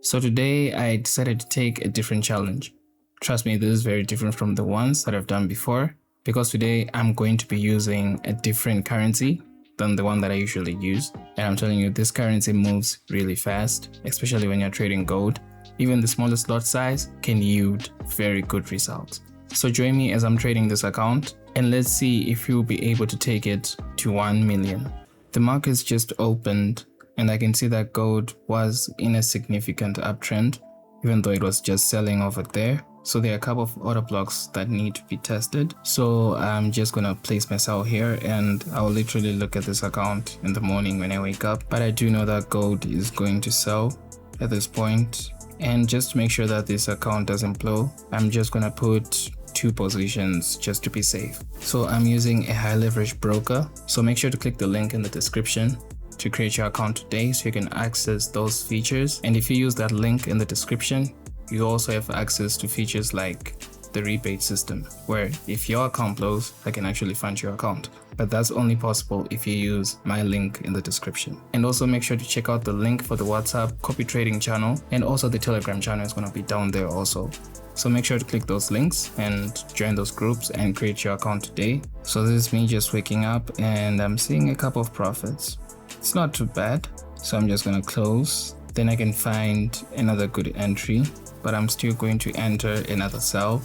So today I decided to take a different challenge. Trust me, this is very different from the ones that I've done before, because today I'm going to be using a different currency than the one that I usually use. And I'm telling you, this currency moves really fast, especially when you're trading gold. Even the smallest lot size can yield very good results. So join me as I'm trading this account, and let's see if you'll be able to take it to 1 million. The market's just opened, and I can see that gold was in a significant uptrend, even though it was just selling over there. So there are a couple of order blocks that need to be tested. So I'm just gonna place myself here, and I'll literally look at this account in the morning when I wake up. But I do know that gold is going to sell at this point. And just to make sure that this account doesn't blow, I'm just gonna put 2 positions just to be safe. So I'm using a high leverage broker. So make sure to click the link in the description to create your account today so you can access those features. And if you use that link in the description, you also have access to features like the rebate system, where if your account blows, I can actually fund your account. But that's only possible if you use my link in the description. And also make sure to check out the link for the WhatsApp copy trading channel, and also the Telegram channel is going to be down there also. So make sure to click those links and join those groups and create your account today. So this is me just waking up, and I'm seeing a couple of profits. It's not too bad. So I'm just going to close. Then I can find another good entry, but I'm still going to enter another sell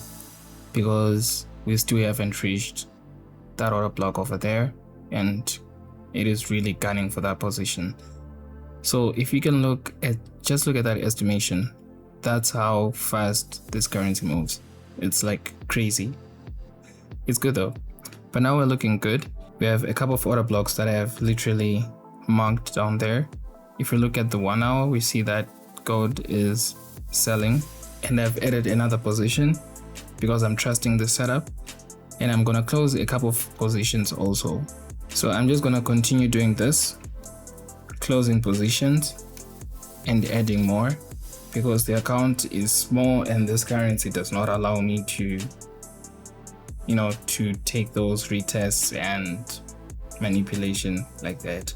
because we still haven't reached that order block over there, and it is really gunning for that position. So if you can just look at that estimation, that's how fast this currency moves. It's like crazy. It's good though. But now we're looking good. We have a couple of order blocks that I have literally marked down there. If you look at the 1 hour, we see that gold is selling, and I've added another position because I'm trusting the setup, and I'm gonna close a couple of positions also. So I'm just gonna continue doing this, closing positions and adding more, because the account is small and this currency does not allow me to take those retests and manipulation like that,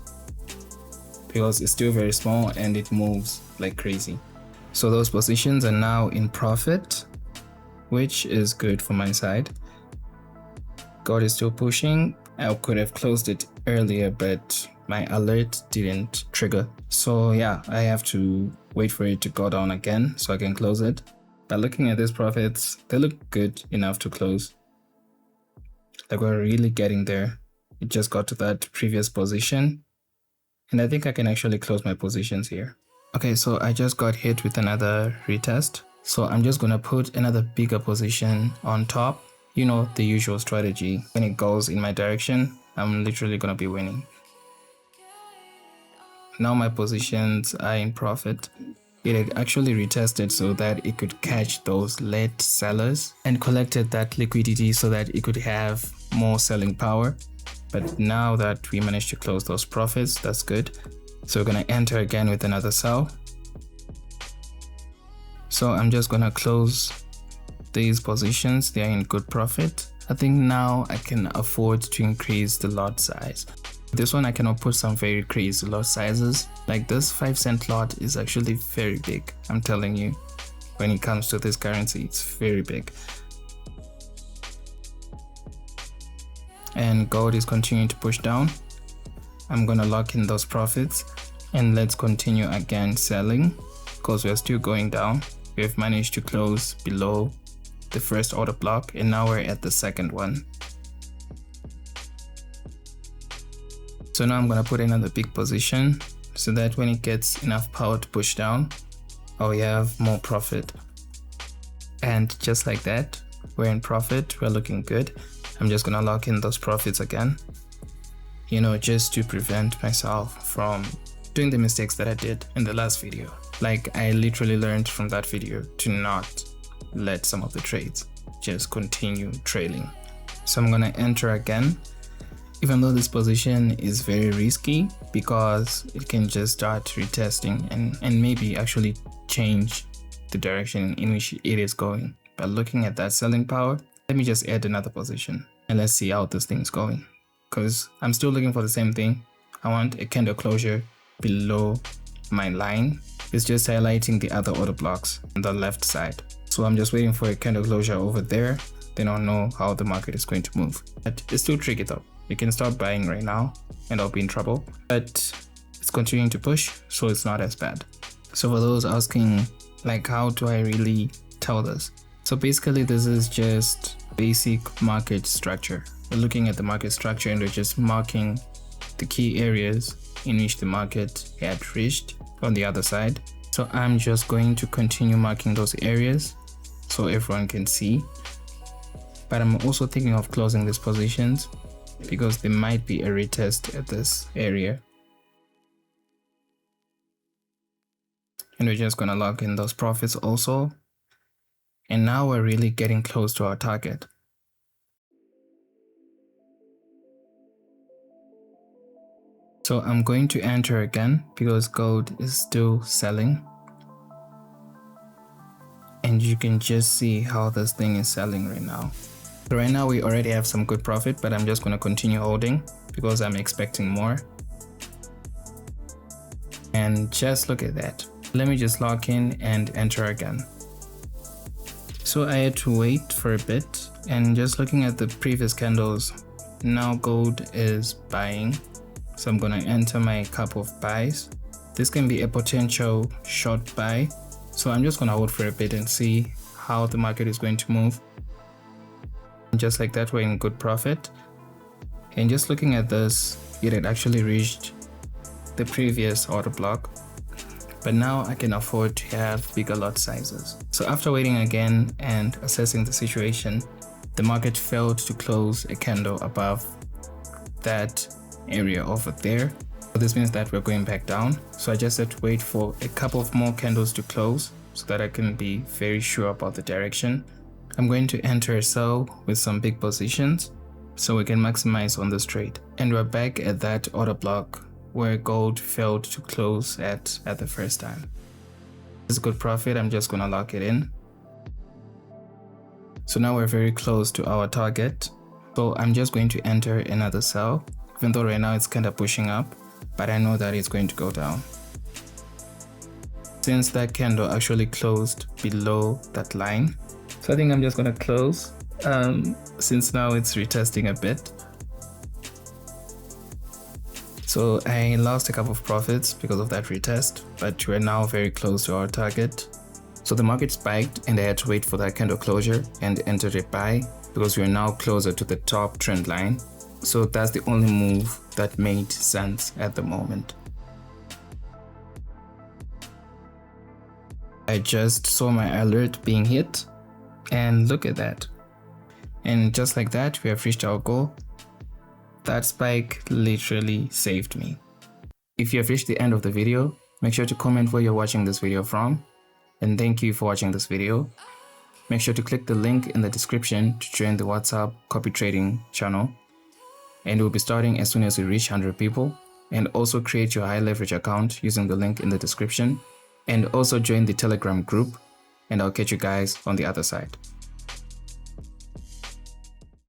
because it's still very small and it moves like crazy. So those positions are now in profit, which is good for my side. Gold is still pushing. I could have closed it earlier, but my alert didn't trigger. So yeah, I have to wait for it to go down again so I can close it. But looking at these profits, they look good enough to close. Like, we're really getting there. It just got to that previous position, and I think I can actually close my positions here. Okay, so I just got hit with another retest. So I'm just gonna put another bigger position on top. You know, the usual strategy. When it goes in my direction, I'm literally gonna be winning. Now my positions are in profit. It actually retested so that it could catch those late sellers and collected that liquidity so that it could have more selling power. But now that we managed to close those profits, that's good. So we're gonna enter again with another sell. So I'm just gonna close these positions. They are in good profit. I think now I can afford to increase the lot size. This one I cannot put some very crazy lot sizes. Like this 5-cent lot is actually very big. I'm telling you, when it comes to this currency, it's very big. And gold is continuing to push down. I'm gonna lock in those profits, and let's continue again selling because we're still going down. We've managed to close below the first order block, and now we're at the second one. So now I'm gonna put another big position so that when it gets enough power to push down, we have more profit. And just like that, we're in profit, we're looking good. I'm just gonna lock in those profits again, just to prevent myself from doing the mistakes that I did in the last video. Like, I literally learned from that video to not let some of the trades just continue trailing. So I'm gonna enter again, even though this position is very risky because it can just start retesting and maybe actually change the direction in which it is going. But looking at that selling power, let me just add another position and let's see how this thing's going, because I'm still looking for the same thing. I want a candle closure below my line It's just highlighting the other order blocks on the left side. So I'm just waiting for a candle closure over there. Then I'll know how the market is going to move. But it's still tricky though. You can start buying right now and I'll be in trouble. But it's continuing to push, so it's not as bad. So for those asking, like, how do I really tell this? So basically this is just basic market structure. We're looking at the market structure and we're just marking the key areas in which the market had reached on the other side. So I'm just going to continue marking those areas so everyone can see. But I'm also thinking of closing these positions because there might be a retest at this area. And we're just gonna lock in those profits also. And now we're really getting close to our target. So I'm going to enter again because gold is still selling. And you can just see how this thing is selling right now. So right now we already have some good profit, but I'm just going to continue holding because I'm expecting more. And just look at that. Let me just lock in and enter again. So I had to wait for a bit, and just looking at the previous candles, now gold is buying. So I'm going to enter my couple of buys. This can be a potential short buy. So I'm just going to hold for a bit and see how the market is going to move. And just like that, we're in good profit. And just looking at this, it had actually reached the previous order block. But now I can afford to have bigger lot sizes. So after waiting again and assessing the situation, the market failed to close a candle above that area over there. So this means that we're going back down. So I just have to wait for a couple of more candles to close so that I can be very sure about the direction. I'm going to enter a sell with some big positions so we can maximize on this trade. And we're back at that order block where gold failed to close at the first time. This is good profit. I'm just gonna lock it in. So now we're very close to our target. So I'm just going to enter another sell, even though right now it's kind of pushing up, but I know that it's going to go down. Since that candle actually closed below that line, so I think I'm just gonna close since now it's retesting a bit. So I lost a couple of profits because of that retest, but we're now very close to our target. So the market spiked and I had to wait for that candle closure and enter a buy because we're now closer to the top trend line. So that's the only move that made sense at the moment. I just saw my alert being hit and look at that. And just like that, we have reached our goal. That spike literally saved me. If you have reached the end of the video, make sure to comment where you're watching this video from. And thank you for watching this video. Make sure to click the link in the description to join the WhatsApp copy trading channel. And we'll be starting as soon as we reach 100 people. And also create your high leverage account using the link in the description. And also join the Telegram group. And I'll catch you guys on the other side.